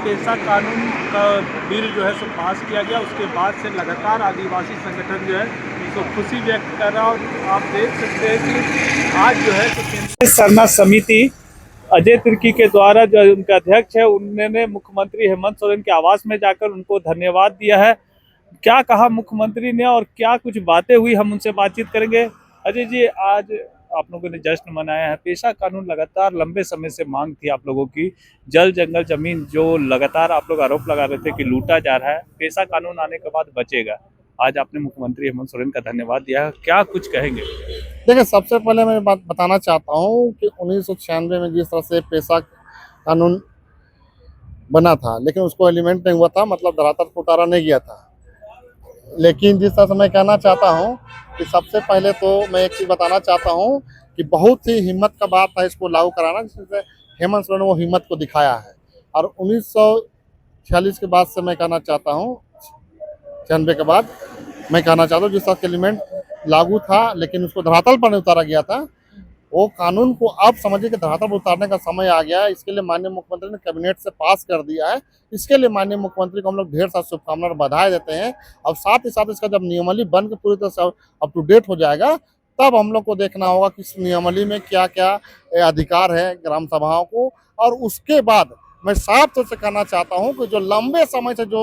पेशा कानून का बिल जो है सो पास किया गया, उसके बाद से लगातार आदिवासी संगठन जो है सो खुशी व्यक्त कर रहा है। और आप देख सकते हैं कि आज जो है सो केंद्रीय सरना समिति अजय तिर्की के द्वारा जो उनका अध्यक्ष है, उन्होंने मुख्यमंत्री हेमंत सोरेन के आवास में जाकर उनको धन्यवाद दिया है। क्या कहा मुख्यमंत्री ने और क्या कुछ बातें हुई, हम उनसे बातचीत करेंगे। अजय जी, आज आप लोगों ने जश्न मनाया है। पेशा कानून लगातार लंबे समय से मांग थी आप लोगों की। जल जंगल जमीन जो लगातार आप लोग आरोप लगा रहे थे कि लूटा जा रहा है, पेशा कानून आने के बाद बचेगा। आज आपने मुख्यमंत्री हेमंत सोरेन का धन्यवाद दिया है, क्या कुछ कहेंगे। देखिए, सबसे पहले मैं बात बताना चाहता हूँ कि 1996 में जिस तरह से पेशा कानून बना था, लेकिन उसको एलिमेंट नहीं हुआ था, मतलब धरातल पर उतारा नहीं गया था। लेकिन जिस तरह से मैं कहना चाहता हूँ कि सबसे पहले तो मैं एक चीज़ बताना चाहता हूँ कि बहुत ही हिम्मत का बात था इसको लागू कराना, जिससे हेमंत सोरेन ने वो हिम्मत को दिखाया है। और 1946 के बाद से मैं कहना चाहता हूँ, 96 के बाद मैं कहना चाहता हूँ, जिस तरह के एलिमेंट लागू था लेकिन उसको धरातल पर नहीं उतारा गया था, वो कानून को अब समझिए कि धरातल पर उतारने का समय आ गया है। इसके लिए माननीय मुख्यमंत्री ने कैबिनेट से पास कर दिया है। इसके लिए माननीय मुख्यमंत्री को हम लोग ढेर सारी शुभकामनाएं और बधाई देते हैं। अब साथ ही साथ इसका जब नियमावली बन के पूरी तरह से अप टू डेट हो जाएगा, तब हम लोग को देखना होगा कि इस नियमावली में क्या क्या अधिकार है ग्राम सभाओं को। और उसके बाद मैं साफ तौर से कहना चाहता हूँ कि जो लंबे समय से जो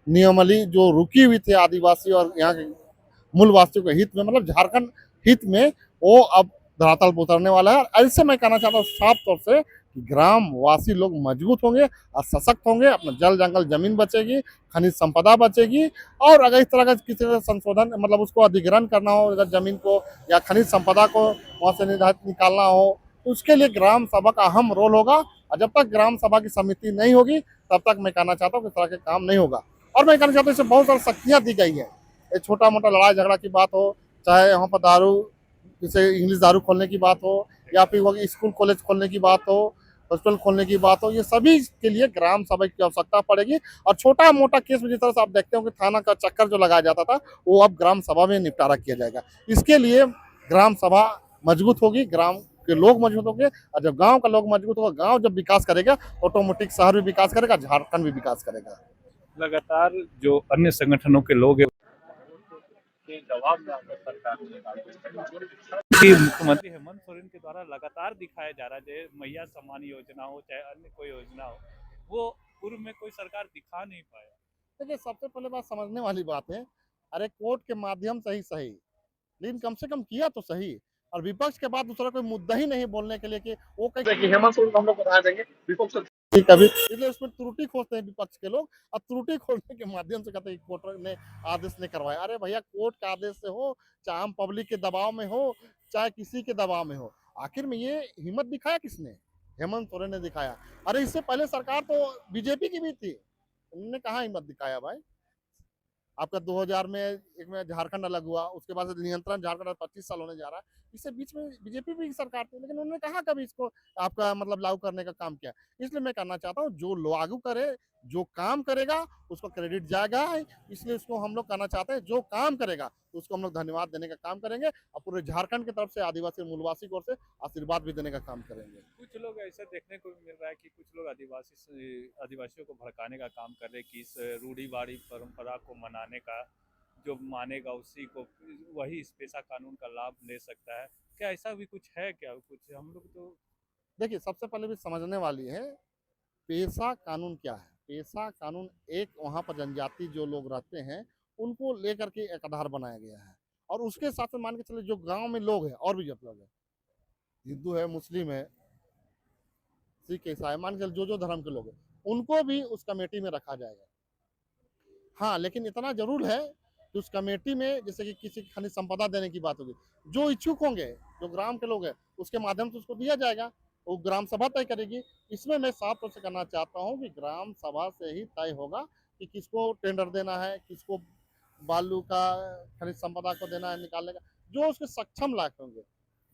नियमावली जो रुकी हुई थी आदिवासी और यहाँ के मूल वासियों के हित में, मतलब झारखंड हित में, वो अब धरातल पर उतरने वाला है। ऐसे मैं कहना चाहता हूँ साफ तौर से कि ग्रामवासी लोग मजबूत होंगे और सशक्त होंगे, अपना जल जंगल जमीन बचेगी, खनिज संपदा बचेगी। और अगर इस तरह का किसी तरह संशोधन, मतलब उसको अधिग्रहण करना हो, अगर जमीन को या खनिज संपदा को वहाँ से निर्धारित निकालना हो, तो उसके लिए ग्राम सभा का अहम रोल होगा। और जब तक ग्राम सभा की समिति नहीं होगी, तब तक मैं कहना चाहता हूँ कि इस तरह के काम नहीं होगा। और मैं कहना चाहता हूँ इससे बहुत सारी शक्तियाँ दी गई है। छोटा मोटा लड़ाई झगड़ा की बात हो, चाहे यहाँ पर दारू, जैसे इंग्लिश दारू खोलने की बात हो, या फिर वो स्कूल कॉलेज खोलने की बात हो, हॉस्पिटल खोलने की बात हो, ये सभी के लिए ग्राम सभा की आवश्यकता पड़ेगी। और छोटा मोटा केस में जिस तरह से आप देखते हो कि थाना का चक्कर जो लगाया जाता था, वो अब ग्राम सभा में निपटारा किया जाएगा। इसके लिए ग्राम सभा मजबूत होगी, ग्राम के लोग मजबूत होंगे। और जब गांव का लोग मजबूत होगा, गांव जब विकास करेगा, ऑटोमेटिक शहर भी विकास करेगा, झारखंड भी विकास करेगा। लगातार जो अन्य संगठनों के लोग हैं के जवाब में आकर सरकार कि मुख्यमंत्री हेमंत सोरेन के द्वारा लगातार दिखाया जा रहा है, चाहे मैया सम्मान योजना हो चाहे अन्य कोई योजना हो, वो पूर्व में कोई सरकार दिखा नहीं पाया। देखिए, सबसे पहले बात समझने वाली बात है, अरे कोर्ट के माध्यम से ही सही, लेकिन कम से कम किया तो सही। और विपक्ष के बाद दूसरा कोई मुद्दा ही नहीं बोलने के लिए कि वो कहीं देखिए हेमंत सोरेन को हम लोग बता देंगे विपक्ष कभी, इसलिए उसमें त्रुटि खोजते हैं विपक्ष के लोग। और त्रुटि खोजने के माध्यम से कहते हैं कि कोर्ट ने आदेश नहीं करवाया। अरे भैया, कोर्ट का आदेश से हो, चाहे आम पब्लिक के दबाव में हो, चाहे किसी के दबाव में हो, आखिर में ये हिम्मत दिखाया किसने? हेमंत सोरेन ने दिखाया। अरे इससे पहले सरकार तो बीजेपी की भी थी, उन्होंने कहाँ हिम्मत दिखाया भाई। आपका 2000 में एक में झारखंड अलग हुआ, उसके बाद से नियंत्रण झारखंड 25 साल होने जा रहा है। इससे बीच में बीजेपी भी सरकार थी, लेकिन उन्होंने कहा कभी इसको आपका मतलब लागू करने का काम किया। इसलिए मैं कहना चाहता हूँ, जो लागू करे, जो काम करेगा, उसको क्रेडिट जाएगा। इसलिए इसको हम लोग कहना चाहते हैं, जो काम करेगा तो उसको हम लोग धन्यवाद देने का काम करेंगे, और पूरे झारखंड की तरफ से आदिवासी मूलवासी को ओर से आशीर्वाद भी देने का काम करेंगे। कुछ लोग ऐसा देखने को मिल रहा है कि कुछ लोग आदिवासियों को भड़काने का काम कर रहे हैं कि इस रूढ़िवादी परंपरा को मनाने का, जो मानेगा उसी को, वही इस पेशा कानून का लाभ ले सकता है। क्या ऐसा भी कुछ है? क्या कुछ हम लोग तो देखिए, सबसे पहले भी समझने वाली है, पेशा कानून क्या है। पेशा कानून एक वहाँ पर जनजाति जो लोग रहते हैं, उनको लेकर के एक आधार बनाया गया है। और उसके साथ में मान के चले, जो गांव में लोग हैं, और भी जब लोग हैं, हिंदू है, मुस्लिम है, सिख, ईसाई, मान के जो जो धर्म के लोग हैं, उनको भी उस कमेटी में रखा जाएगा। हाँ, लेकिन इतना जरूर है कि उस कमेटी में जैसे कि किसी खनिज संपदा देने की बात होगी, जो इच्छुक होंगे, जो ग्राम के लोग हैं, उसके माध्यम से उसको दिया जाएगा। वो ग्राम सभा तय करेगी। इसमें मैं साफ तौर से कहना चाहता हूँ कि ग्राम सभा से ही तय होगा कि किसको टेंडर देना है, किसको बालू का खनिज संपदा को देना है निकालने का। जो उसके सक्षम लायक होंगे,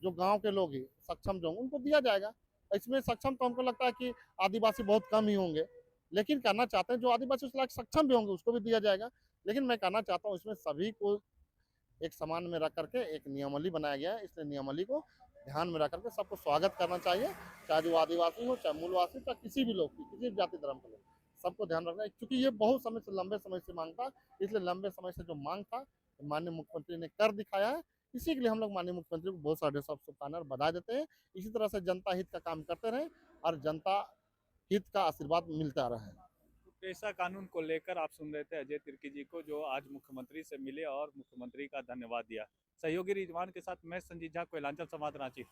जो गांव के लोग ही सक्षम जो होंगे, उनको दिया जाएगा। इसमें सक्षम तो हमको लगता है कि आदिवासी बहुत कम ही होंगे, लेकिन करना चाहते हैं जो आदिवासी उस लायक सक्षम भी होंगे, उसको भी दिया जाएगा। लेकिन मैं कहना चाहता हूँ, इसमें सभी को एक समान में रख करके एक नियमावली बनाया गया है। इसलिए नियमावली को ध्यान में रख करके सबको स्वागत करना चाहिए, चाहे वो आदिवासी हो, चाहे मूलवासी, चाहे किसी भी लोग की, किसी भी जाति धर्म के लोग, सबको ध्यान रखना है। क्योंकि ये बहुत समय से, लंबे समय से मांग था, इसलिए लंबे समय से जो मांग था माननीय मुख्यमंत्री ने कर दिखाया है। इसी के लिए हम लोग माननीय मुख्यमंत्री को बहुत सारे शुभकामनाएं और बधाई देते हैं। इसी तरह से जनता हित का काम करते रहें और जनता हित का आशीर्वाद मिलता रहे। तो पेशा कानून को लेकर आप सुन रहे थे अजय तिर्की जी को, जो आज मुख्यमंत्री से मिले और मुख्यमंत्री का धन्यवाद दिया। सहयोगी रिजवान के साथ मैं संजीत झा, कोयलांचल संवाद, रांची।